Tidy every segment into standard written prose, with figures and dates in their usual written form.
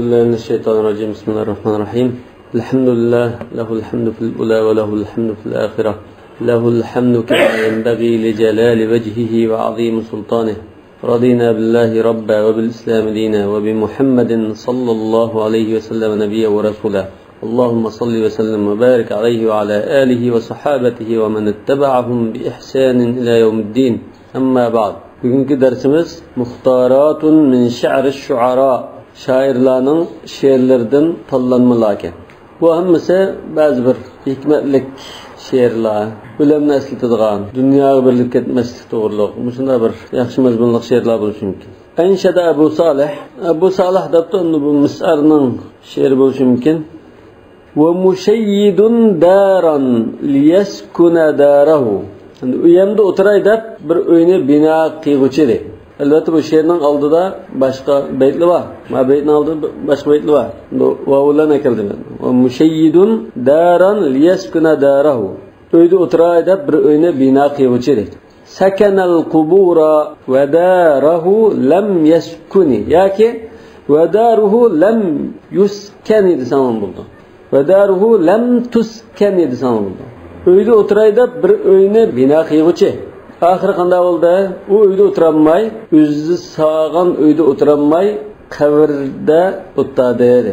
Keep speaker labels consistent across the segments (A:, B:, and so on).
A: بالله من الشيطان الرجيم. بسم الله الرحمن الرحيم. الحمد لله له الحمد في الأولى وله الحمد في الآخرة، له الحمد كما ينبغي لجلال وجهه وعظيم سلطانه. رضينا بالله ربا وبالإسلام دينا وبمحمد صلى الله عليه وسلم نبيا ورسولا. اللهم صل وسلم وبارك عليه وعلى آله وصحابته ومن اتبعهم بإحسان إلى يوم الدين. أما بعد. Bugünkü dersimiz Muhtaratun min şa'ri şuara, şairlarning she'rlaridan tanlanmalar. Bu hammasi ba'zi bir hikmatlik she'rlar, bilimni eslatadigan, dunyoga birlik ketmaslik to'g'riliq, shunday bir yaxshi mazmunli she'rlar bo'lishi mumkin. Anshada Abu Salih debdi, bu Misrning she'ri bo'lishi mumkin. Wa mushayyidun daran liyaskuna darahu. U yerda o'tiray deb bir uyni bino qilguvchi edi. Albatta bu she'rning oldida boshqa baytlar bor. Ma baytning oldida boshqa baytlar bor. Va ularni keldim. Va mushayyidun daran liyaskuna darahu. Uyda o'tiray deb bir uyni bino qilguvchi edi. Sakanal qubura va darahu lam yaskuni. Yoki va daruhu lam yuskani desam bo'ldi. Va daruhu lam tuskani desam bo'ldi. Uyda o'tirayda bir uyni bino qilguvchi. Oxiri qanday bo'ldi? U uyda o'tirolmay, o'zi sog'an uyda o'tirolmay, qabrda o'tadi dedi.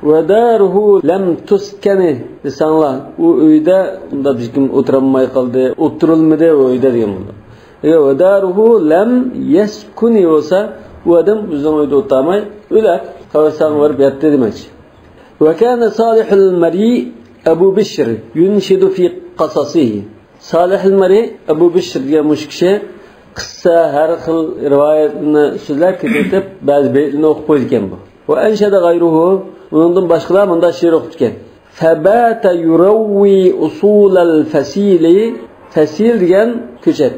A: Va daruhu lam tuskani desanglar, u uyda unda hech kim o'tirolmay qoldi, o'tirilmadi u uyda degan bo'ldi. Agar va daruhu lam yaskuni bo'lsa, u odam o'zining uyda o'tirmay, o'lib, qabristonga borib yotdi demoqchi. Va kana Salihul Mari Abu Bishr yunshidu fi qasasihi. Salih al-Mari Abu Bishr degan mush kishi qissa har xil rivoyatni so'zlab ketib, ba'zi baytlarni o'qib qo'ygan bu. Va anshada g'ayruhu, undan boshqalar bunda she'r o'qib ketgan. Fabata yurawwi usul al-fasili. Fasil degan ko'chat,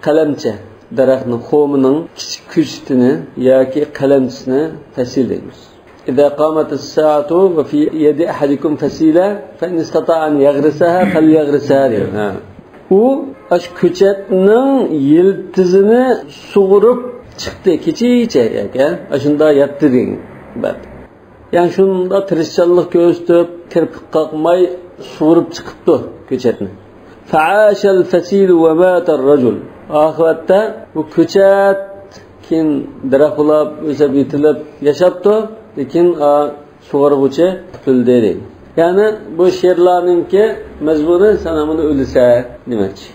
A: qalamcha, daraxtning xo'mining kichik ko'chatini yoki qalamchisini fasil deymiz. إذا قامت الساعة وفي يد أحدكم فسيلة فإن استطاع أن يغرسها فليغرسها. U aş ko'chatning yiltizini sug'urib chiqdi kechicha ekan, shunda yatdi degan. Ya'ni shunda tirishchanlik ko'rsatib, kirpik qaqmay sug'urib chiqibdi ko'chatni. Fa'ashal fasil wa mata ar-rajul. Oxiratda bu ko'chat keyin daraxtlar o'sib yetilib yashabdi. Lekin sug'uruvchi tutildi deydi. Ya'ni bu she'rlarningki mazmuni sanamini o'lsa demoqchi.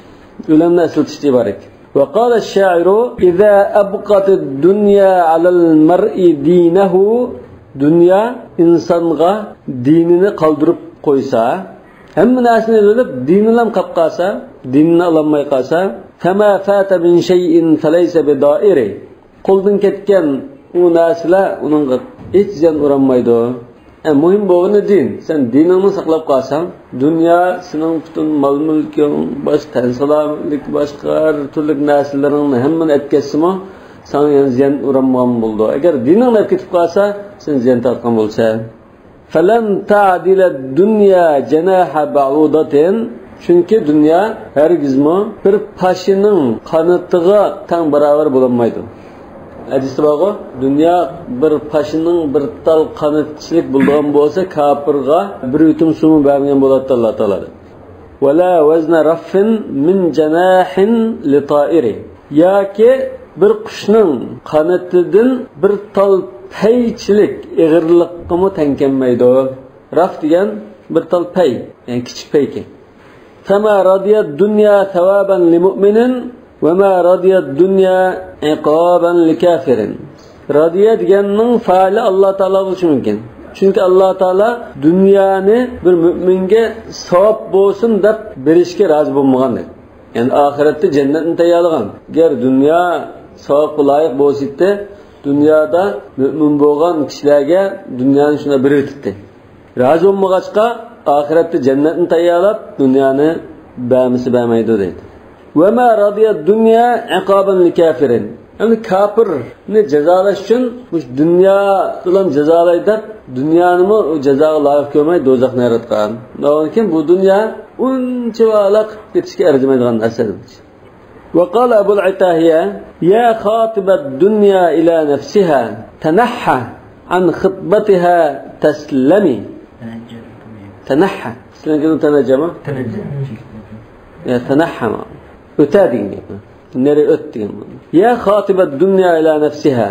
A: O'limni aslatish iborat. Va qala ash-sha'iru idza abqat ad-dunya 'ala al-mar'i dinahu, dunya insonga dinini qoldirib qo'ysa, hamma narsani o'lib dinini ham qolib qolsa, dinini olmay qolsa, kama fata min shay'in falaysa bida'iri. Qo'ldan ketgan u narsalar uningga hech zan uranmaydi. Muhim bo'lgani din. Sen diningni saqlab qolsan, dunyo sening butun mol-mulking, boshqa tansalarlik, boshqa turli narsalaringni hammani etkazsimi, sana ham zan uranmagan bo'ldi. Agar diningni ketib qolsa, sen zan tortgan bo'lsan. Falan ta'dila dunya janaha ba'udatin. Chunki dunyo hargizmi bir pashining qanatiga teng barobar bo'lmaydi. Hadisda bor, dunyo bir pashining bir tal qanotchilik bo'lgan bo'lsa, kafirga bir yutum suv bergan bo'ladi Alloh taolo. Wala wazna raffin min janahin li ta'iri. Yoki bir qushning qanotidan bir tal paychilik ig'irliqqa tengkelmaydi. Raf degan bir tal pay, ya'ni kichik payki. Fama radiyat dunya thawaban li mu'minin وما رضي الدنيا عقابا لكافر. Radiya deganning faali Alloh taolo bo'lishi mumkin. Chunki Alloh taolo dunyoni bir mu'minga savob bo'lsin deb berishga rozi bo'lmagan. Ya'ni oxiratda jannatni tayyorlagan. Agar dunyo savobga loyiq bo'lsa, dunyoda mu'min bo'lgan kishilarga dunyoni shuna beribdi. Rozi bo'lmag'achqa oxiratda jannatni tayyorlab dunyoni bermaydi deydi. وما رضي الدنيا عقابا لكافر. Yani kafirni cezalash uchun bu dunyo bilan cezalaydi. Dunyoni o cezaga loyiq ko'rmay do'zaxni yaratgan. Lekin bu dunyo uncha vaqt ketishga arzimaydigan narsa. وقال أبو العتاهية يا خاطب الدنيا إلى نفسها تنحى عن خطبتها تسلمي تنحى تنجم تنحى ötedin nereye öttün ya khatibat dünya ila nefsiha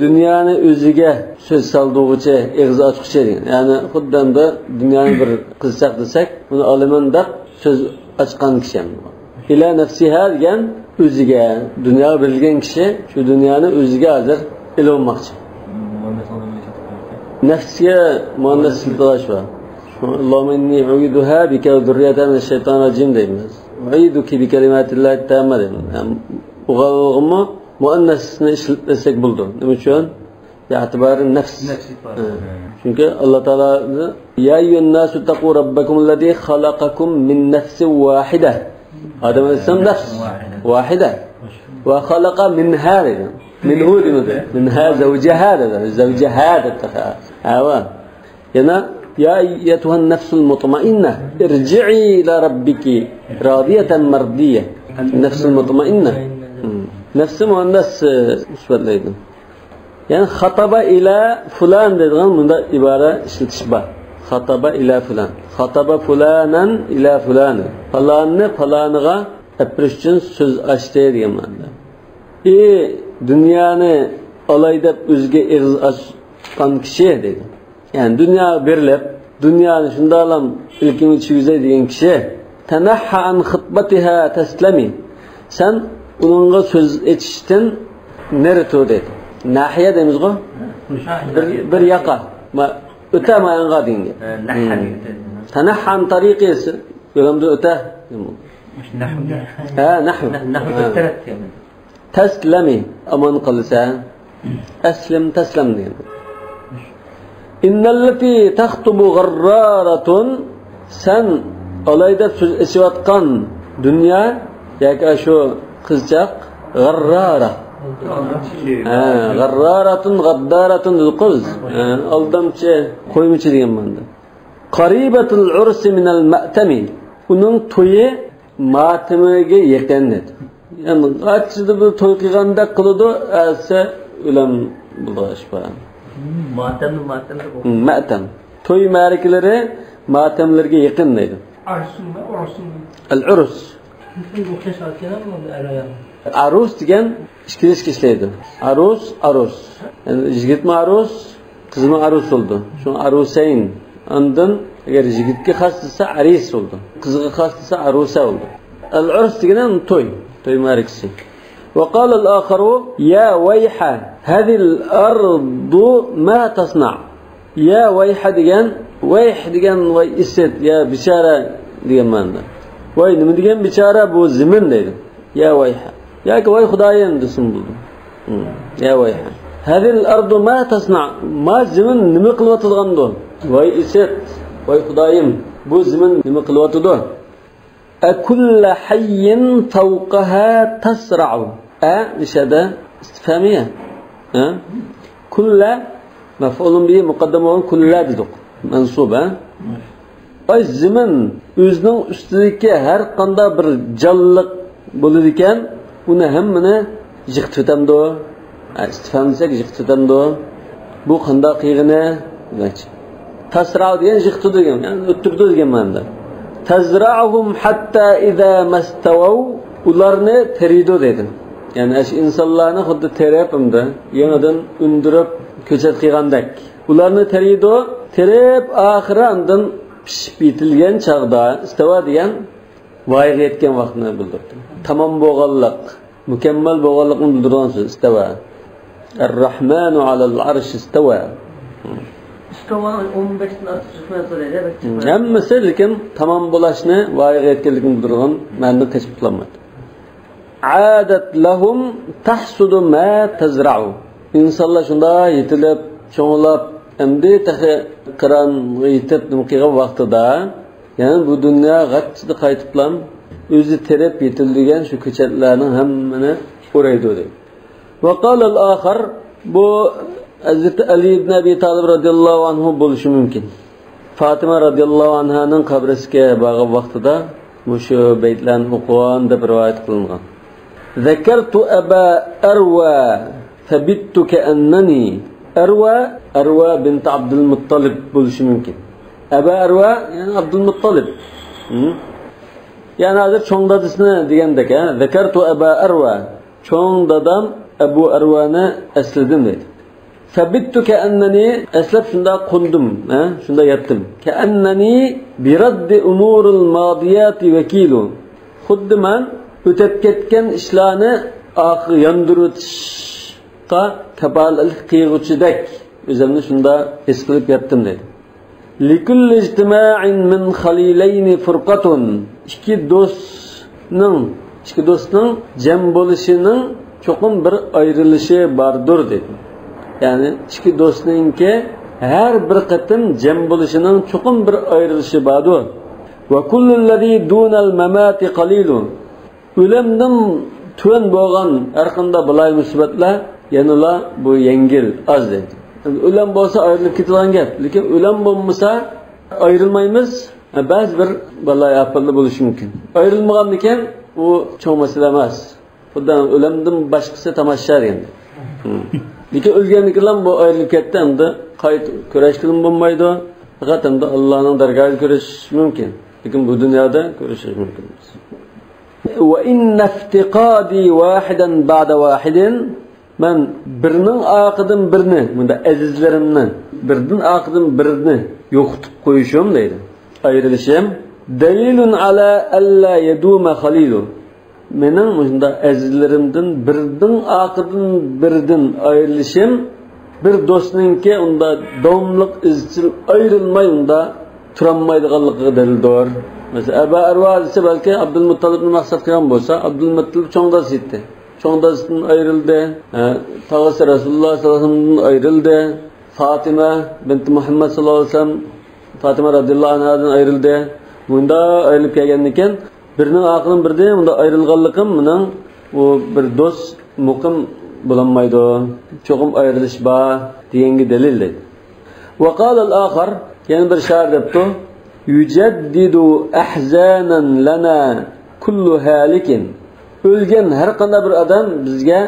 A: dünyanı özüge söz saldığı ağız açıkça yani xuddan da dünyani bir qilsak desak bunu olaman da söz açqan kishi ila nefsiha degan o'ziga dunyo bilgan kishi shu dunyoni o'ziga hozir ilolmoqchi nafsga muannas siltalash bor Allahumma inni u'iduha bika wa dhurriyyataha min ash-shaytanir rajim deymiz u'iduki bi kalimatillahi tamma deymiz o'g'ilg'imi muannasni ishlasak bo'ldi nima uchun bi'atibari nafs çünkü Allah Teala ya eyyuhen nasu taqu rabbakum allazi khalaqakum min nafsin wahide Adem Aleyhisselam nefs wahide ve khalaqa minha minhu minha zawjaha zawjaha evet yana ya eyyuhen nefsul mutmainnah irci'i ila rabbiki radiyatan mardiyah nefsul mutmainnah nefsi muannas isbatlaydi yani xataba ila fulan dediğin bunda ibare işletiş var. Xataba ila fulan. Xataba fulanan ila fulan. Falanını falanıga yapış için söz açtı diyen manda. Dünyanı alayda özge ağız açkan kişi dedi. Yani dünya berilip, dünyanı şunda alam ilkini çivize diyen kişi tenahha an khutbatiha teslemi. Sen onunla söz etiştin nerede dedi. Nahiye demiz o. Bir yaka. Öte mayanğa dinle. Tanahhan tariqiyesi. Yolamda öte. Nahu. Teslemi. Aman kılsa. Eslim teslem diye. İnnelleti tahtubu garraratun. Sen olayda söz esivatkan dünya yaka şu kızcak garrara. Garraratun gaddaratun kız aldamçı koymuşu diyen banda qaribatul ursi minal ma'tami onun toyu matimiga yaqin dedi yani açıda bir toy qilganda qiladi asa ulam bulashpa matam toy ma'rikalari matamlarga yaqin dedi al-urs arus degan ikkilik ishlaydi arus yani yigitmi arus qizmi arus bo'ldi shu arusayn undan agar yigitga xos desa aris bo'ldi qizga xos desa arusa bo'ldi al-urs degan to'y ma'rikasi وقال الآخر يا ويح هذه الأرض ما تصنع يا ويح degan voy isset ya bichara degan ma'noda voy nima degan bichara bu zimin deydi ya vayha ya ki vay Xudayim desin buldu ya vayha hadil ardu ma tasna ma zimin nima qilyotgandu voy iset voy Xudayim bu zimin nima qilyotdi akulla hayyin fawqaha tasra'u nishada istifhamiya kulla maf'ulun bihi muqaddam olan kulla dedik mansub ay zimin o'zining ustidagi har qanday bir jonliq bo'lar ekan uni hammani yiqitib o'tamdi istifhom desak yiqitib o'tamdi bu qanday qilg'ini tasra'u degan yiqitdi degan ya'ni o'ttirdi degan ma'noda tazra'uhum hatta idza mastawaw ularni teriydi dedi ya'ni ash insonlarni xuddi terapimda yenidan undirib ko'chat qilgandek ularni teriydi terib oxiri undan pishib yetilgan chog'da istava degan voyaga yetgan vaqtni bildirdi tamom bo'lganlik mukammal bo'lganlikni bildirgan so'z istava ar-rahmanu alal arsh istava istava 15 dan hammasi lekin tamom bo'lishni voyaga yetganlikni bildirgan ma'noda tashbih qilinmaydi adat lahum tahsudu ma tazra'u insonlar shunda yetilib cho'ng'lab endi tahi qiron yetib qilgan vaqtida yani bu dunyo g'achchida qaytiblam o'zi terib yetilgan shu ko'chatlarning hammani o'raydi dedi. Va qala al-akhar bu Hazrat Ali ibn Abi Talib radhiyallohu anhu bo'lishi mumkin. Fatima radhiyallohu anhaning qabrisiga borgan vaqtida shu baytlarni o'qigan deb rivoyat qilingan. Zakartu aba arwa fabittu ka'annani Arwa bint Abdülmuttalib bo'lishi mumkin. Aba Arwa yani Abdülmuttalib. Yani hozir cho'ng dadasini degandek, zakartu Aba Arwa. Cho'ng dadam Abu Arwani esladim dedi. Sabittu ka'annani eslab shunda qundum, shunda yatdim. Ka'annani bi raddi umuril madiyati vakilun. Xuddi men o'tib ketgan ishlarni yondirishga kafolalik qilguvchidek o'zimni shunda his qilib yatdim dedi. Likulli ijtima'in min khalilayni furqatun. İki do'stning jam bo'lishining cho'qim bir ayrilishi bordir dedi. Yani iki do'stningki her bir qatim jam bo'lishining cho'qim bir ayrilishi bordir. Va kullu allazi dunal mamati qalilun. O'limdan tuvan bo'lgan har qanday balay musibatlar yanıla bu yengil az dedi. O'lim bo'lsa ayrilib ketadigan gap, lekin o'lim bo'lmasa ayrilmaymiz. Ba'zi bir balay afalli bo'lishi mumkin. Ayrilmagan ekan u cho'ng masala emas. Xudodan o'limdan boshqasi tomosha endi. Lekin o'lganliklar bu ayrilib ketdi, endi qayt kurash qilib bo'lmaydi. Faqat endi Allohning dargohida ko'rish mumkin. Lekin bu dunyoda ko'rishish mumkin emas. Wa inna iftiqadi wahidan ba'da wahidin men birning oqidan birni, bunda azizlarimni birdan oqidan birini yo'qitib qo'yishim deydi. Ayrılışım delilun ala alla yeduma khalilu. Mening bunda azizlarimdan birdan oqidan birdan ayrılışım bir do'stningki unda davomliq izchil ayrilmay unda turolmaydiganligiga dalildir. Mesela Aba Arwa desa balki Abdülmuttalibni maqsad qilgan bo'lsa, Abdülmuttalib cho'ngdas etdi. Cho'ngdasdan ayrildi. Tog'asi Rasululloh sollallohu alayhi vasallamdan ayrildi. Fatima bint Muhammad sallallohu alayhi vasallam Fatima radhiyallohu anhadan ayrıldı. Bunda ayrılıp kelgan ekan, birining oqidan birda bunda ayrilganligim mening bu bir do'st muqim bo'lanmaydi. Cho'qim ayrilish bor deganga dalil deydi. Va qala al-akhar, yana bir shar debdi, yujaddidu ahzanan lana kullu halikin. O'lgan har qanday bir odam bizga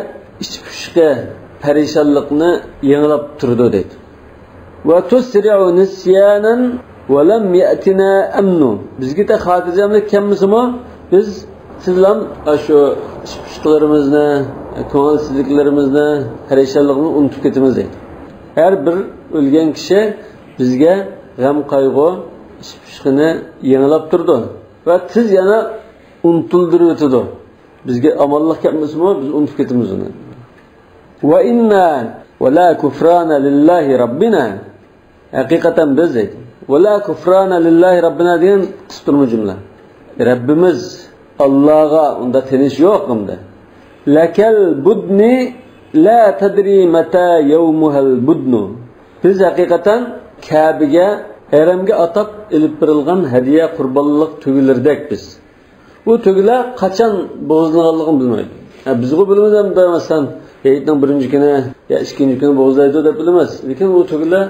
A: ichpushga parishonlikni yengilab turdi deydi. Ve tusri'u nisyanan ve lem ya'tina amnu. Bizga de xotirjamlik kelmasimi? Biz sizlar shu ishlarimizni, ko'ngilsizliklarimizni, parishonlikni unutib ketamiz deydi. Har bir o'lgan kishi bizga g'am qayg'u ishni yengilab turdi va tiz yana unutildirib o'tdi. Bizga amallik kelmasimi? Biz unutib ketamiz uni. Ve inna ve la kufrana lillahi rabbina. Hakikaten biz deydi. Vela kufrana lillahi rabbina degan qisturma jumla. Rabbimiz Allohga unda tinish yo'q unda. Lakal budni la tadri mata yawmuhal budnu. Biz hakikaten Kabe'ga haramga atab ilib berilgan hadiya qurbonlik tugilardek biz. Bu tugilar qachon bo'g'izlanganligini bilmaydi. Bizga bilamiz ham demasdan, Hayitning birinchi kuni ya ikkinchi kuni bo'g'izlaydi deb bilamiz. Lekin u tugilar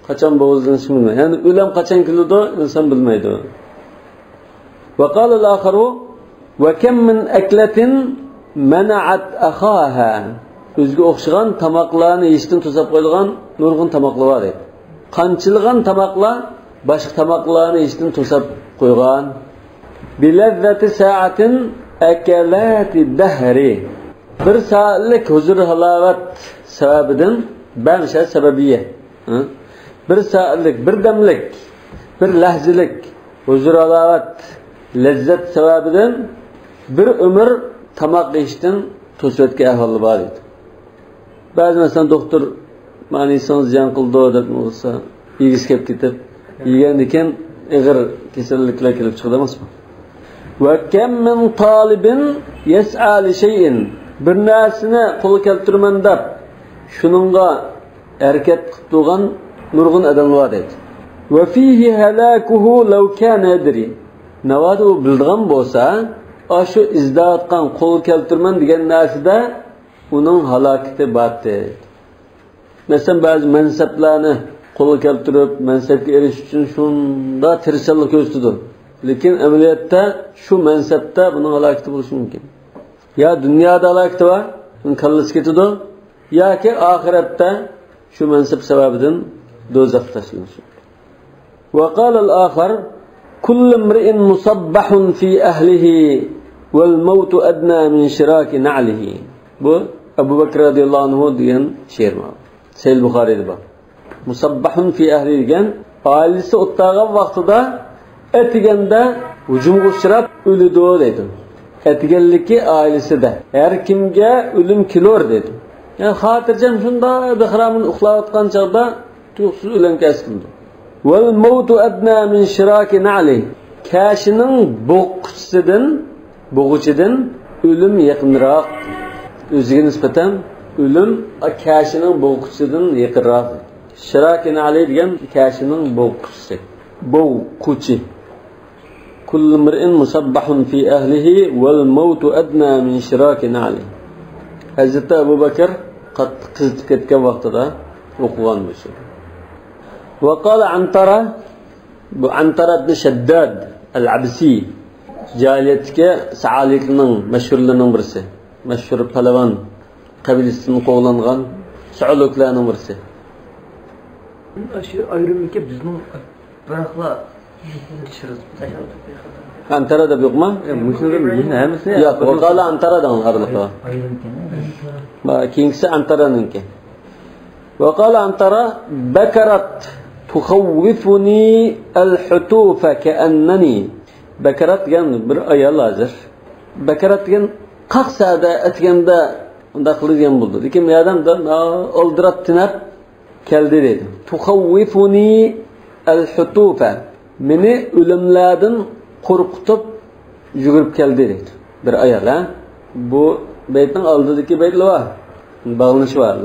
A: qachon bo'g'izlanishi bilmaydi. Ya'ni o'lim qachon keladi, inson bilmaydi. Va qala al-akharu va kam min aklatin mana'at akhaha. O'ziga o'xshagan tamoqlarni yeyishdan to'sab qo'yilgan nurg'un tamoqlar bor edi. Qanchilgan tamoqlar boshqa tamoqlarni yeyishdan to'sab qo'ygan. Bilazzati sa'atin akalati dahri. Bir saatlik huzur halovat sababidan ba'sha sababiyya. Bir saatlik, bir damlik, bir lahzilik huzur halovat lezzat sababidan bir ömür tamoq yeyishdan to'sayotgan ahvoli bor edi. Ba'zi masalan doktor mani inson ziyon qildi deb bo'lsa, yegiz kelib ketib, yegan ekan ig'ir kasalliklar kelib chiqadi emasmi? Va kam min talibin yas'a li shay'in. Bir narsani qo'lga keltirman deb shuningga harakat qilib turgan nurg'un odamlar bor edi. Va fihi halakuhu law kana yadri. Navada u bildigan bo'lsa, shu izlayotgan qo'lga keltirman degan narsada uning halokati bor edi. Masalan, ba'zi mansablarni qo'lga keltirib, mansabga erishish uchun shunda tirishchilik ko'rsatdi. Lekin amaliyotda shu mansabda buning halokati bo'lishi mumkin. Ya dunyoda halokati bor, uning kallasi ketadi, yoki oxiratda Şu mansab sebebinden dozaq taşlanışı. وقال الآخر كل امرئ مصبح في أهله والموت أدنى من شراك نعله. Bu Ebu Bekir radıyallahu anh diyen şiir mi? Sahih Bukhari'de bak. Musabbahun fi ahli degan ailesi o'tlagan vaqtida etiganda hujum uchrab o'lidi dedi. Etiganligi ailesida har kimga o'lim kelur dedi. Yani xotirjam shunda bihramin uxlayotgan chog'da tuyuqsiz o'lim kesildi. Wal mautu adna min shiraki na'li. Kashining bo'g'uchidan o'lim yaqinroq. O'ziga nisbatan o'lim kashining bo'g'uchidan yaqinroq. Shiraki na'li degan kashining bo'g'uchi. Kullu mar'in musabbahun fi ahlihi wal mautu adna min shiraki na'li. Hazrat Abu Bakr qizib ketgan vaqtida o'qigan bo'lsa. وقال عنترة بن شداد العبسي جاليتك سعاليكنن مشهورlarının birisi. Meşhur palavan kabilesinden qo'g'langan Sa'uluklarning birisi.
B: Aşı ayrımlıkta bizim bırakla
A: Antara da yok mu? Yok, وقال Antara'dan arlıqı. Kingsi Antara'nınki. وقال Antara bakarat تخوفني الحتوف كأنني بكرت جن بر أيا لازر بكرت جن قصة أتجندا داخل جن بلد لكن يا آدم ده أولدرت تناب كالدري تخوفني الحتوف من ölümlerden korkutup yürüp كالدري بر أيا لا bu beytin aldıdaki beytli var bağlanış var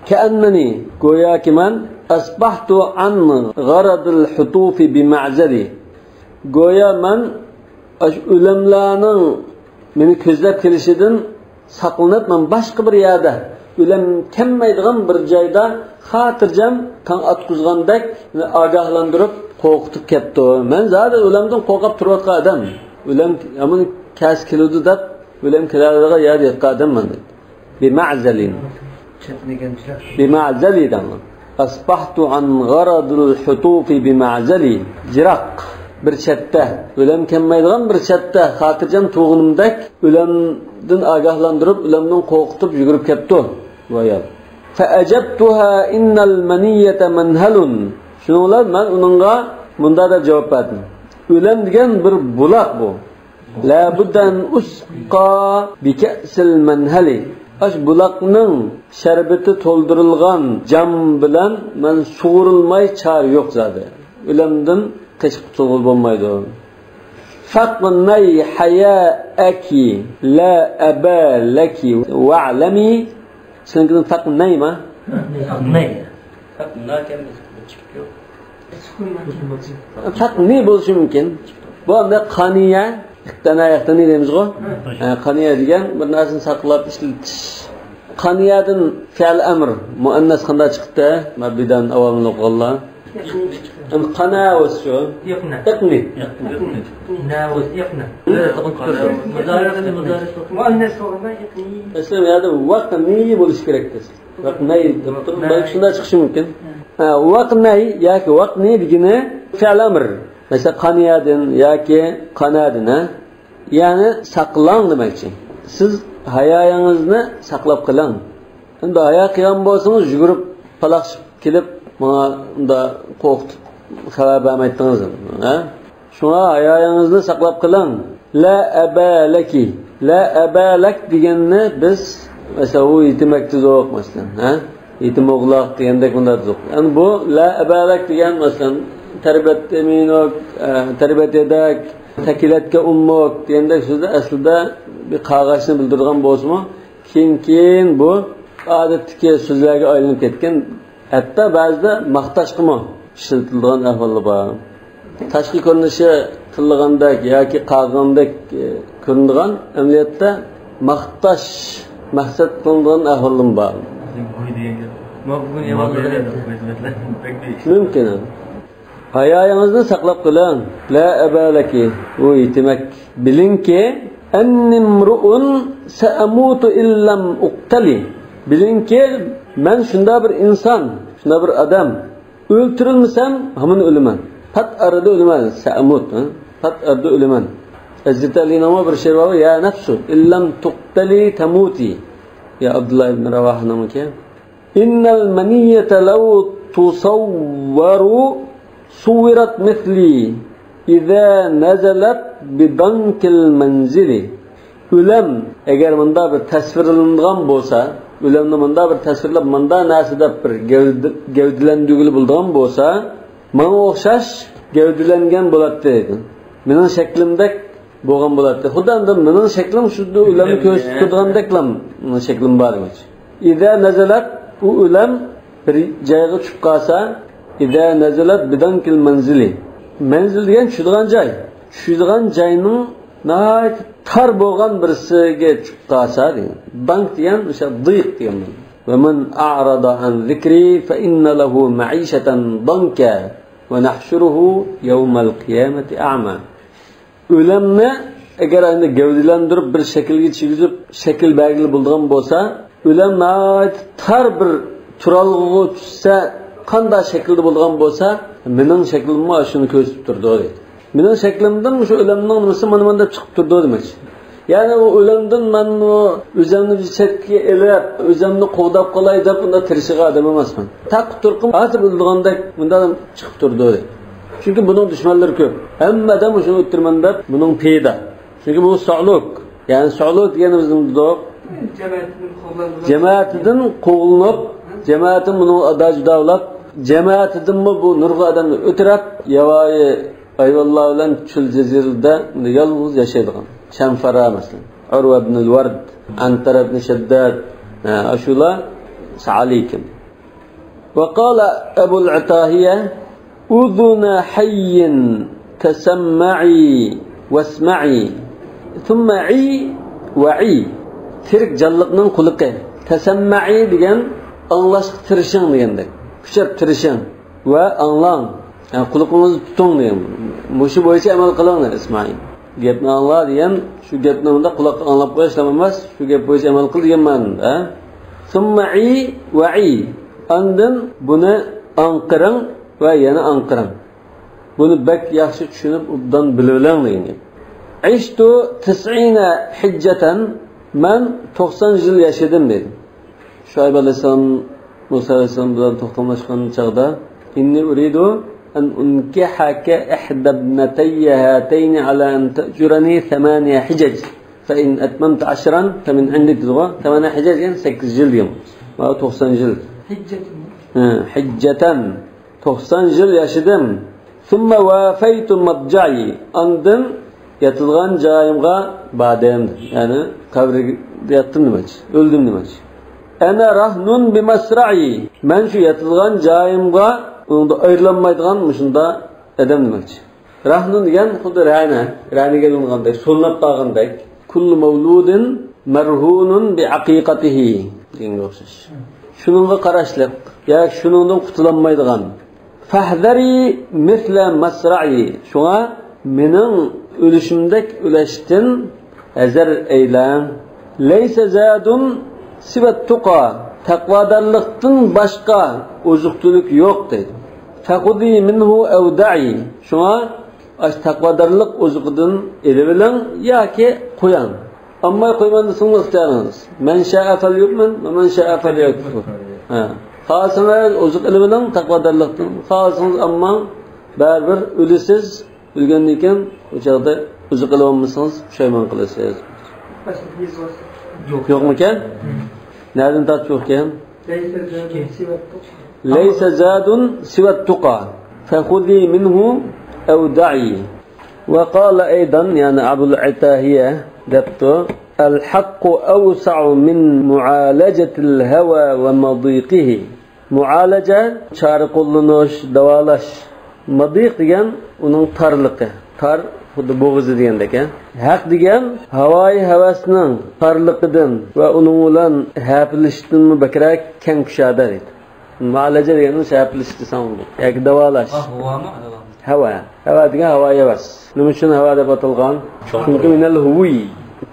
A: كأنني goya ki ben أصبحت عن غرض الحطوف بمعزلي goya men ölümlerinin meni közlep kelişidin saqlanıp men başka bir yerde ölüm kelmeydiğin bir joyda xotirjam kan atquzgandek agahlandırıp qo'rqitib ketdi. Men zaten ölümden qo'rqib turayotgan odam. Ölüm amun kas keludi deb ölüm keladigan yerga yetgan odamman. Bima'zalin. Bima'zalidan. أصبحت عن غرض الحطوف بمعزلي جرق bir chetda o'lim kelmaydigan bir chetda xotirjam tug'inimdak o'limdan agahlantirib o'limdan qo'rqitib yugurib ketdi bu ayol فأجبتها إن المنية منهل shuninglar men uningga bunda da javob berdim o'lim degan bir buloq bu la buddan usqa bi ka'sil manhali aş bulaqning sharbati to'ldirilgan jam bilan men sug'urilmay char yo'q zadi o'limdan qechib qutulib bo'lmaydi faqnay hayaki la aba laki wa'lami senkin faqnayma faqni bo'lishi mumkin bu anda qaniya iqtana deymiz-ku. Qaniya degan bir narsani saqlab ishlatish. Qaniyadan fe'l amr muannas qanday chiqdi? Mabdidan avomil o'qillar. Qana o'shu. Iqni. Nawz iqna. Muannas o'rnida iqni. Islam yada vaqni bo'lishi kerak desiz. Vaqni balki shunday chiqishi mumkin. Vaqni yoki vaqni degani fe'l amr. Mesela qaniyadan yoki qanadin ya'ni saqlang demakchi. Siz hayoyingizni saqlab qiling. Endi hayo qilgan bo'lsangiz yugurib palaqshib kelib menga unda qo'rqitib xabar bermaydingiz. Shuna hayoyingizni saqlab qiling. La abalaki. La abalak deganni biz mesela u yetimakda yo'q masalan, yetim o'g'loq degandek bunda yo'q. Ya'ni bu la abalak degan masalan tarbiyat edak takilatga ummok degandek so'zda aslida bir qog'ozni bildirgan bo'lsa-mu, keyin bu odatdagi so'zlarga aylanib ketgan. Hatto ba'zida maqtashqimi ishlatilgan ahvol bor. Tashqi ko'rinishi qilgandek yoki qog'andek ko'ringan amaliyotda maqtash maqsad qilingan ahvol bor. Mumkin. Hayoyingizni saqlab qiling. La abalaki. U demak bilingki annimru'un sa'amutu illam uqtali. Bilingki, men shunda bir inson, shunda bir odam o'ltirilmasam, hamon o'laman. Pat arada o'laman, sa'mut, pat arada o'laman. Hazrat Ali'ning bir she'ri bor, ya nafsu illam tuqtali tamuti. Ya Abdullah ibn Ravah namaki. Innal maniyata law tusawwaru suwirat mithli idza nazalat bidankil manzili. O'lam agar bunda bir tasvirlangan bo'lsa, o'lamni bunda bir tasvirlab bunda narsada bir gavdilandigili bo'lgan bo'lsa, menga o'xshash gavdilangan bo'ladi. Mening shaklimdek bo'lgan bo'ladi. Xudodan mening shaklim shunda o'lamni ko'rsatib turgandeklam shaklim bor edi. Idza nazalat u o'lam bir joyga tushib qolsa, idza nazalat bidankil manzili. Manzil degan tushadigan joy. Tushadigan joyning nəhayət tar bo'lgan birisiga tushib qolsa, bank degan o'sha diq degan. Va man a'rada an zikri fa inna lahu ma'ishatan danka va nahshuruhu yawmal qiyamati a'ma. O'lamni agar endi gavdilantirib bir shaklga chigizib, shakl belgili bo'lgan bo'lsa, o'lam nəhayət tar bir turalg'iga tushsa, qanday shaklda bo'lgan bo'lsa, mening shaklimni shuni ko'rsatib turdi. Mening shaklimdan shu o'lamning nimasi mana chiqib turdi demak. Ya'ni u o'lamdan men o'zimni chetga elib, o'zimni qovdab qolay deb unda tirishiga odam emasman. Taq turqim hozir o'ldigandek bundan chiqib turdi. Chunki buning dushmanlari ko'p. Hammadan shuni o'tirman deb buning peyda. Chunki bu sog'liq. Ya'ni sog'liq deganimizning jamoatidan qo'g'ilib, jamoatim buni adajdavlab, jamoatidanmi bu nurg'a odamni o'tirib, yavoyi ayvalloh bilan chul jazirada yolg'iz yashaydigan. Shamfara masalan, Urva ibn al-Ward, Antar ibn Shaddad, ashula sa'alikim. Wa qala Abu al-Atahiya, udhuna hayyin tasamma'i wasma'i, thumma 'i wa'i. Tirik jalliqning quliqi. Tasamma'i degan anglashga tirishing degandek. Kuchab tirishing va anglang. Yani quliqingizni tuting degan. Mushi bo'yicha amal qiling Ismoil. Gapni angla degan, shu gapni unda quloqqa anglab qo'yish emas, shu gap bo'yicha amal qil degan ma'noda. Summa'i wa'i. Andin buni anqiring va yana anqiring. Buni bak yaxshi tushunib, obdan bilib oling degan. Ishtu 90 hijjatan, men 90 yil yashadim dedi. Shoyb alayhisalom Musa alayhisalom bilan to'xtamlashgan chaqda, inni uridu an unkihaka ihda ibnatayya hatayn ala an tajurani 8 hijaj. Fa in atmamta 10 fa min indik dua 8 hijaj yani 8 yil deyim. Va 90 yil. Hijjatan 90 yil yashadim. Thumma wafaytu mabja'i. Andin yatilgan joyimga badem. Yani qabriga yatdim demoqchi, o'ldim demoqchi. Ana rahnun bimasra'i. Men shu yatilgan joyimga unda aylanmaydigan shunda adam demoqchi. Rahnun degan xuddi raniga bo'lgandek, so'lnab qolgandek. Kullu mavludin marhunun bi aqiqatihi degan o'xshash. Shuningga qarashliq, yoki shuningdan qutulanmaydigan. Fahdari misla masra'i. Shunga mening ölüşümdek ulaştın hazır eylan. Leysa zadun sivat tuqa. Takvadarlıktan başka ozuktuluk yok dedi. Fakudi minhu evda'i. Şuna takvadarlık ozukudan edebilen ya ki koyan. Ama koymanısınız ihtiyarınız. Men şa'a fel yukmen ve men şa'a fel yukfur. Xalsınız ozuk edebilen takvadarlıktan. Xalsınız ama barbir ölüsüz bilgenliken o çağda özü kılamamışsınız, pişayman kılasınız. Yok mu ki? Nereden tat yokken? Leysa zadun sivat tuqa. Fehudi minhu evda'i. Ve qala eydan, yani Abul Atahiye deptu, el-haqqu evsa'u min mu'alacetil heva ve madiqihi. Mu'alace, çare kullanış, davalaş. Madiq degan uning tarligi. Tar xuddi bo'g'izi degandek. Haq degan havoyi havasning tarligidan va uning bilan hapilishdan bakrak keng kushada deydi. Muolaja degan hapilish desam bu. Yoki davolash. Havo. Havo degan havoyi havas. Nima uchun havo deb atalgan? Chunki minal huvi.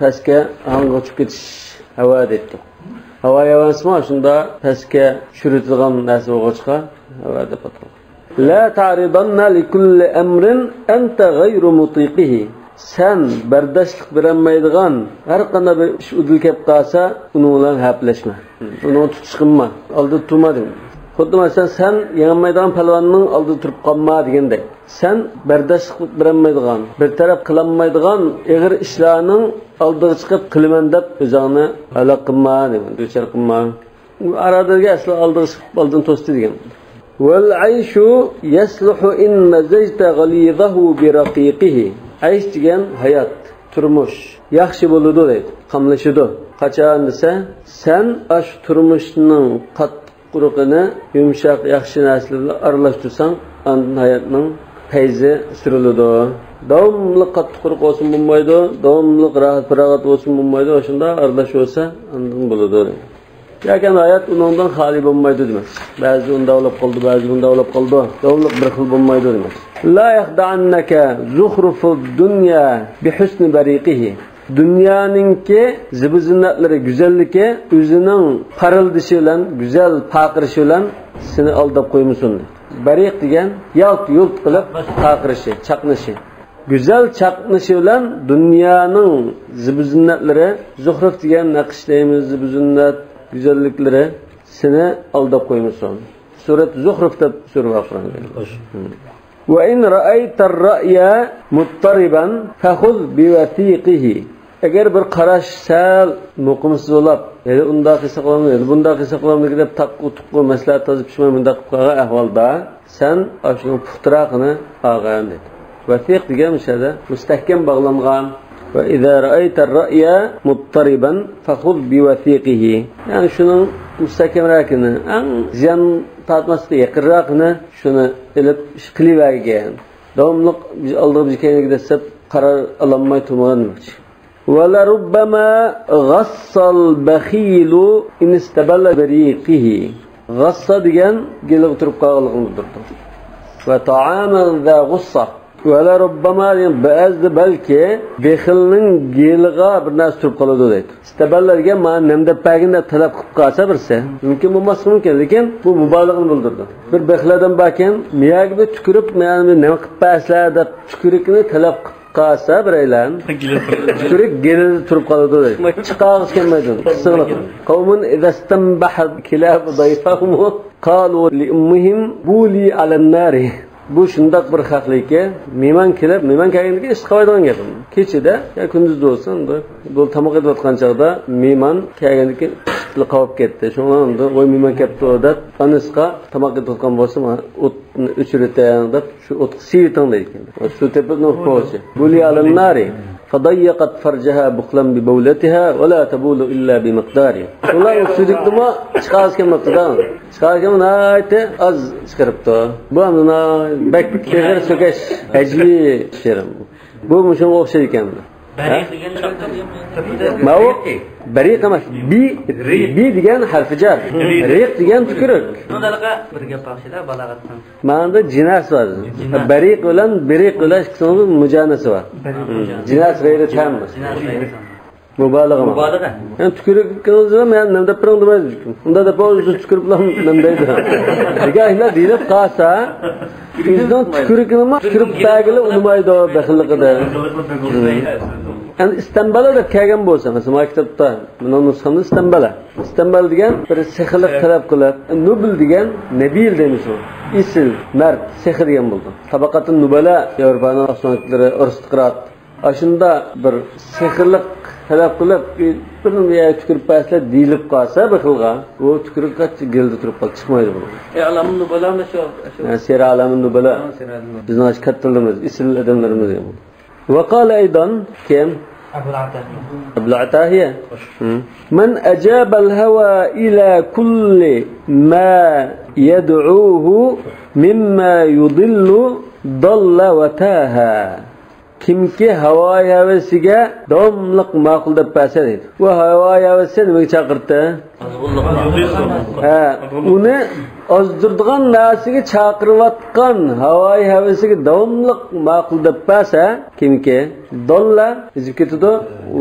A: Pastga hangga chiqib ketish havo deydi. havo avansma shunda pastga tushiritilgan narsa o'g'ochqa havo deb ataladi. La ta'ridanna li kulli amrin anta ghayru mutiqihi. Sen bardoshlik berolmaydigan har qanday bir ish udil kelib qolsa, uni bilan haplashma. Uni tutish qilma, oldi turmading. Xuddi masalan sen yengolmaydigan palvonning oldida turib qolma degandek. Sen bardoshlik berolmaydigan, bir taraf qilolmaydigan og'ir ishlarning oldiga chiqib qilaman deb o'zingni halok qilma, duchor qilma. Aradagi asli oldiga chiqib oldin to'sdi degan. Wal ayshu yasluhu in mazajta ghalidahu bi raqiqihi. Aysh degan hayot, turmush yaxshi bo'ladi deydi, qamlashidi. Qachon desa, sen ash turmushning qattiqligini yumshoq yaxshi narsalarga aralashtirsang, ondan hayotning fayzi suriladi. Davomli qattiqroq bo'lsin bo'lmaydi, davomli rahat bo'lsin bo'lmaydi, shunda aralash bo'lsa, ondan bo'ladi. Yakan hayot undan xoli bo'lmaydi demak. Ba'zi unda olib qoldi, ba'zi bunda olib qoldi. Davomli bir xil bo'lmaydi demak. La yahda'annaka zukhrufud dunya bi husni bariqihi. Dunyoninki zibu-zinnatlari go'zalligi o'zining parıldishi bilan, go'zal paqirishi bilan seni aldab qo'ymasin. Bariq degan yalt-yult qilib paqirishi, chaqnishi. Go'zal chaqnishi bilan dunyoning zibu-zinnatlari, zuhruf degan naqshlaymiz, zibu-zinnat güzelliklere seni aldab qo'ymasin. Surat Zuhruf deb sura o'qigan. Wa in ra'aytar ra'ya muttariban fakhudh bi wathiqihi. Agar bir qarash sal muqimsiz bo'lib, yani unda qilsa qilmaydi, bunda qilsa qilmaydi deb taqqutuq maslahat tozib pishmay bunda qilib qolgan ahvolda sen ashuni puxtiraqini olgan dedi. Wathiq degan mishada mustahkam bog'langan. Ve izâ ra'aytar ra'ya muttariban fakhudh bi wathiqihi. Yani şunun müstahkemrakini, en ziyan tatmaslığı yaqinraqini şunu ilib ish qilivergan. Davomli aldığımız kendiga desep qarar alanmay turmaganmiz. Ve la rubbama ghassal bakhilu in istaballa bariqihi. Ghassa degan gelib turib qolganligini bildirdi. Ve ta'aman za ghussa. Vela rubbama ba'zi balki bexilning geliga bir narsa turib qoladi deydi. İsteballarga men nemda paginda talab qilib qolsa birsa, mumkin bo'lmasi mumkin, lekin bu mubolig'ini bildirdi. Bir bexladan bakin miyaga tukirib, meni nima qilib paslar deb tukurikni talab qilib qolsa biraylan, tukurik gelida turib qoladi deydi. Chiqag'iz kelmaydi. Qisqalik. Qavmun idastambaha kilab dayfahum qalu li ummihim buli alan-nari. Bu shundoq bir haqliki, mehmon kelib, mehmon kelganida ish qiladigan gapim. Kechida yo kunduzda bo'lsin, bu tamoq edayotgan chog'da mehmon kelgandan keyin qolib ketdi. Shunda voy mehmon kelibdi deb, anisqa tamoq edayotgan bo'lsa, o'tni o'chirtang deb shu o'tni siviting deydi. Shu tepini qo'ychi. Buli alan-nari فضيقت فرجها بخلا ببولتها ولا تبول إلا بمقداره. والله سودكتما çıkaz kelmapti-da. Çıkaz kelmadi, az chiqiribdi. Bu hamda bak tegir so'kash ajli sherim. Bu shunga o'xshaydi ekan. Bariq degan ma'u bariq emas. Bi degan harfi jar. Riq degan tukurik.
B: Bundaqa bir gap baxshida balag'atdan.
A: Ma'noda jinas bor. Bariq bilan biriq bilan ikkiso'ning mujanasi bor. Jinas g'ayri tam. Mubalag'a.
B: Mubalag'a.
A: Yani tukurik qilsa men nimda piring demaydi. Unda da po'z tukurik bilan nimdaydi. Agar dilib qolsa, bizdan tukurikni tukurib tagili unmaydi baxilligida. Yani İstanbul'a da kelgan bo'lsa, mesela maktabda men nusxamda İstanbul degan bir sehrlik talab qilib, nubil degan nabil deymiz u. Isil, mard, sehr degan bo'ldi. Tabaqatun nubala Yevropaning osonliklari aristokrat. Ashunda bir sehrlik talab qilib, bir yerga tukurib paslar deyilib qolsa bir xilga, u tukurib qattiq geldi turib qolib chiqmaydi bu.
B: Alamun nubala shu.
A: Ser alamun nubala. Bizning kattalarimiz, isil odamlarimiz ham. وقال أيضا كم أبو العتاهية من أجاب الهوى إلى كل ما يدعوه مما يضل ضل وتاها kimki havo havasiga davomliq ma'qul deb basa deydi. Bu havo havasi nimaga chaqirdi? Uni ozdirdigan narsaga chaqirayotgan havo havasiga davomliq ma'qul deb basa kimki dolla izib ketadi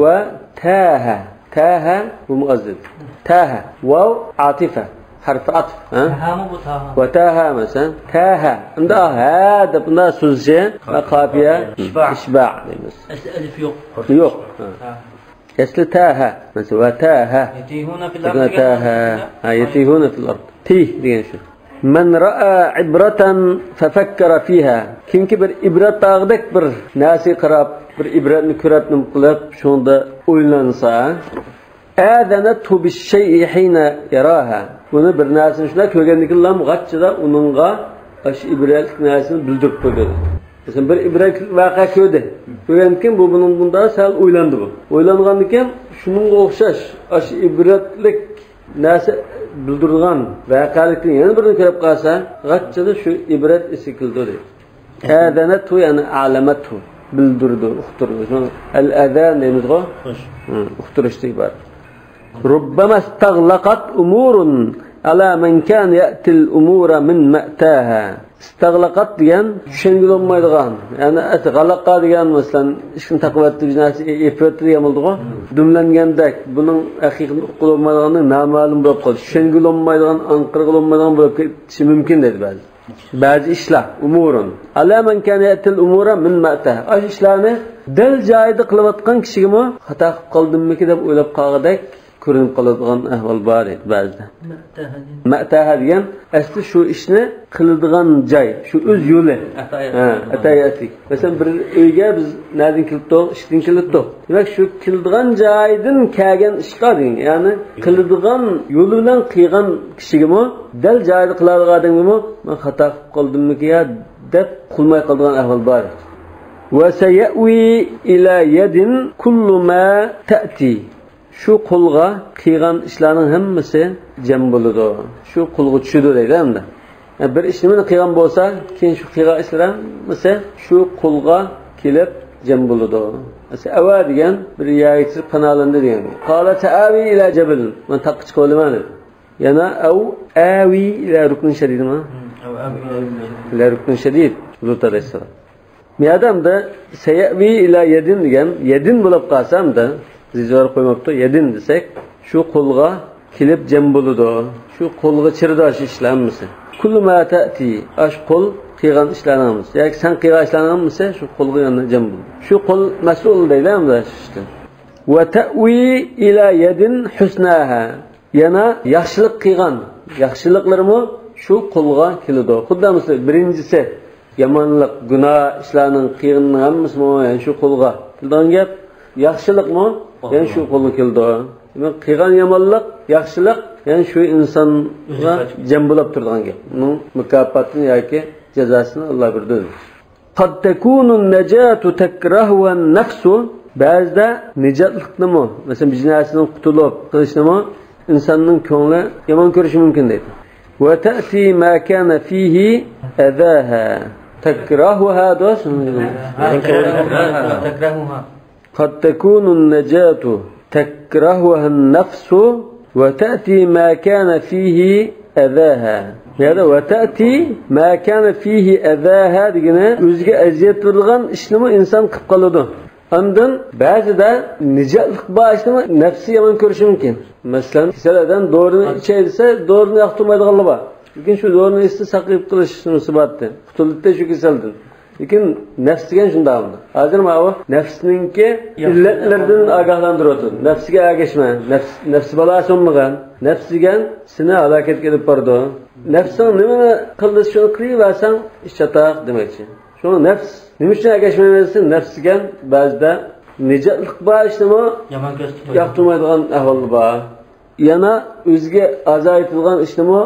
A: va taha Taha bu muazzid. Taha vav atifa. Harf atf.
B: Ha mı bu taha?
A: Ve taha mesela. Taha. Unda ha da bunda sözce ve kafiye işba' demiz.
B: Elif yok.
A: Yok. Esli taha. Mesela ve taha.
B: Yetihuna fil ardı.
A: Taha. Yetihuna fil ard. Tih diyen şu. Men ra'a ibratan fefakkara fiha. Kimki bir ibret dağıdak bir nasi qarab, bir ibretni ko'rib nim qilib, shunda o'ylansa, adanatu bish-shay'i hina yaraha. Buni bir narsani shunday ko'rgandikilam g'achchida uningga ash ibretlik narsani bildirib qo'ydi. Mesela bir ibretlik voqea ko'rdi. Ko'rgandan bu buning bunda sal o'ylandi bu. O'ylangandan keyin shuningga o'xshash ash ibretlik narsa bildirgan voqealikni yana birini ko'rib qolsa, g'achchida shu ibret esi keldi. Adanatu yani alamatu bildirdi, uqtirdi. Al-adan demizg'o? Uqtirishdi iborat. Rubbama istaghlaqat umurun ala man kan ya'ti al-umura min ma'taha. Istaghlaqat degan tushunga olmaydigan. Ya'ni g'alaqa degan masalan ishni taqvatli narsa efirtli yamildigo. Dumlangandek buning haqiqiy uqulmaydiganning noma'lum bo'lib qoldi. Tushunga olmaydigan, anqirga olmaydigan bo'lib ketishi mumkin dedi ba'zi. Ba'zi ishlar umurun ala man kan ya'ti al-umura min ma'taha. Ash ishlarni dal joyida qilayotgan kishiga xato qilib qoldimmi deb o'ylab qolgandek ko'rinib qoladigan ahvol bor edi ba'zida. Ma'taha degan asli shu ishni qiladigan joy, shu o'z yo'li. Atayati. Masalan bir uyga biz nereden kelibdik, ishdan kelibdik. Demak shu keladigan joydan kelgan ishqa degan, ya'ni qiladigan yo'li bilan qilgan kishiga dal joyida qiladigan odamga men xato qilib qoldimmi deb qilmay qoladigan ahvol bor. Wa sayawi ila yadin kullu ma ta'ti. Şu qo'lga qilgan ishlarning hammasi jam bo'ladi. Shu qo'lga tushadi deydi endi. Bir ishni qilgan bo'lsa, keyin shu qilgan ishlar hammasi shu qo'lga kelib jam bo'ladi. Mesela ava degan bir yayichir panalindi degan. Qala ta'awi ila jabal. Men taqich qo'laman. Yana awi ila rukn shadid ma? Ila rukn shadid. Lut alayhisalom. Miyadamda sayawi ila yadin degan, yadin bo'lib qolsamda zizor qo'ymabdi, yedin desek, shu qo'lga kelib jam bo'ladi. Shu qo'lga chirdosh ishlanmasa. Kullu ma ta'ti, ash qo'l qilgan ishlarimiz. Yoki sen qilgan ishlarimiz shu qo'lga yana jam bo'ladi. Shu qo'l mas'ul deydi-da ishdan. Wa ta'wi ila yadin husnaha. Yana yaxshilik qilgan, yaxshiliklarimi shu qo'lga keladi. Xuddi misol birinchisi yomonlik, gunoh ishlarning qilganning hammasi shu qo'lga kelgan gap. Yaxshilikmi? Yani şu qo'lga keldi. Demak, qilgan yomonlik, yaxshilik, yani shu insonga jam bo'lib turgan gap. Uning mukofotini yoki jazosini Alloh berdi. Qad takunu an-najatu takrahu an-nafsu. Ba'zida nijotliknimi, masalan, biznasidan qutulib qilishnimi insonning ko'ngli yomon ko'rishi mumkin deydi. Wa ta'ti ma kana fihi adaha. Takrahuha dosun. Takrahuha. قد تكون النجاة تكرهها النفس وتأتي ما كان فيه أذاها. هذا وتأتي ما كان فيه أذاها دينا özge eziyet verdiğin işlemi insan kıp kalıdı. Ondan bazı da nicatlık bağışlama nefsi yaman görüşü mümkün. Mesela kiseleden doğrunu içeyse doğrunu yaktırmaydığı var. Lakin şu doğrunu iste saklayıp kılış musibattı. Kutulukta şu kiseldin. Lakin nefsigen şundağımdı. Hazır mı o? Nefsininki illetlerden agahlandırıyordu. Nefsige ağaçma. Nefsi balası olmagan. Nefsigen seni halaket edip vardı. Nefsin ne kıldı şunu kıyıversen iş çataq demekçi. Şunu nefs nimişten ağaçmayabilirsin? Nefsigen bazıda nicatlık bağ işlemi yaptırmaydıgan ahvalı bağ. Yana özge azayetliğin işlemi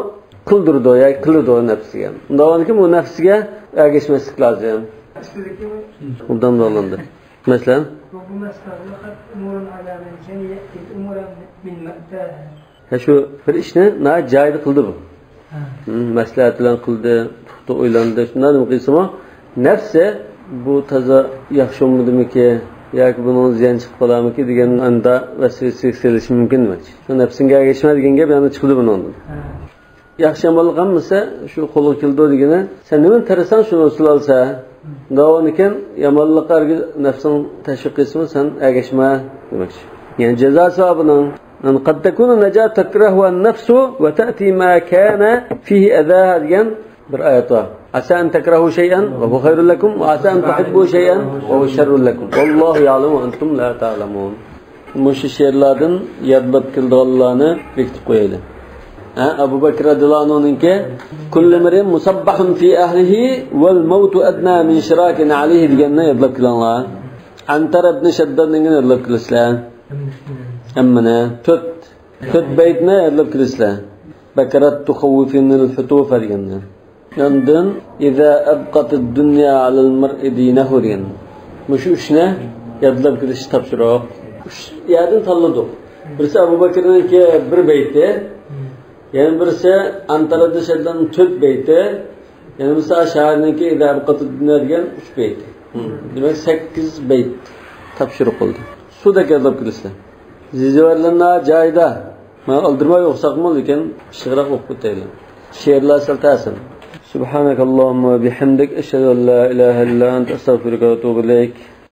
A: kıldırdı ya kılırdı o nefsigen. Ondan ki bu nefsige geçmeslik lazım. Ondan dolandı. Mesela? Şu bir işni ne caydı kıldı bu. Maslahat bilen kıldı, tuttu oylandı. Şundan mı kıysama? Nefse bu taza yaxşı olmadı mı ki? Yoki bunun ziyan chiqib qoladimi ki degan anda vasvasa kelishi mumkin demak. Shu nafsinga geçme degan gap yana chiqdi bundan. Yaxshi yomonlik hammasi shu qo'lga keldi degani, sen nima tarasan shuni usul olsa, davon ekan yomonliklarga nafsing tashviq qilsa sen ergashma demoqchi. يعني جزاء ثوابنا أن قد تكون النجاة تكرهها النفس وتأتي ما كان فيه أذاها ديان برآية عسى أن تكرهوا شيئا وهو خير لكم وعسى أن تحبوا شيئا وهو شر لكم والله يعلم وأنتم لا تعلمون. مش الشيرلادن يضبط كل ضلانة بيكتقويله. أبو بكر رضي الله عنه كل امرئ مصبح في أهله والموت أدنى من شراك عليه الجنة يضرب كل الله. عنتر ابن شداد يضرب كل الإسلام. أمنا تت بيتنا يضرب كل الإسلام. بكرت تخوفين الحطوف الجنة. عندن إذا أبقت الدنيا على المرء دينه الجنة. مش وشنا يضرب كل تبشرة. يعني طلدوا. بس أبو بكر بر بيته. يعني برسة أنترد شدان تود بيته يعني مثلا شهرنا كي إذا أبقت الدنيا ديان مش بيته demek 8 beyt tapşırık oldu. Su da kelip kilise. Ziziverlerine cayda. Ma aldırma yoksak mı iken şıgırak okup deylim. Şiirler saltasın. Subhanakallahumma bihamdik eşhedü en la ilahe illa ente estağfiruke ve etûbü ileyk.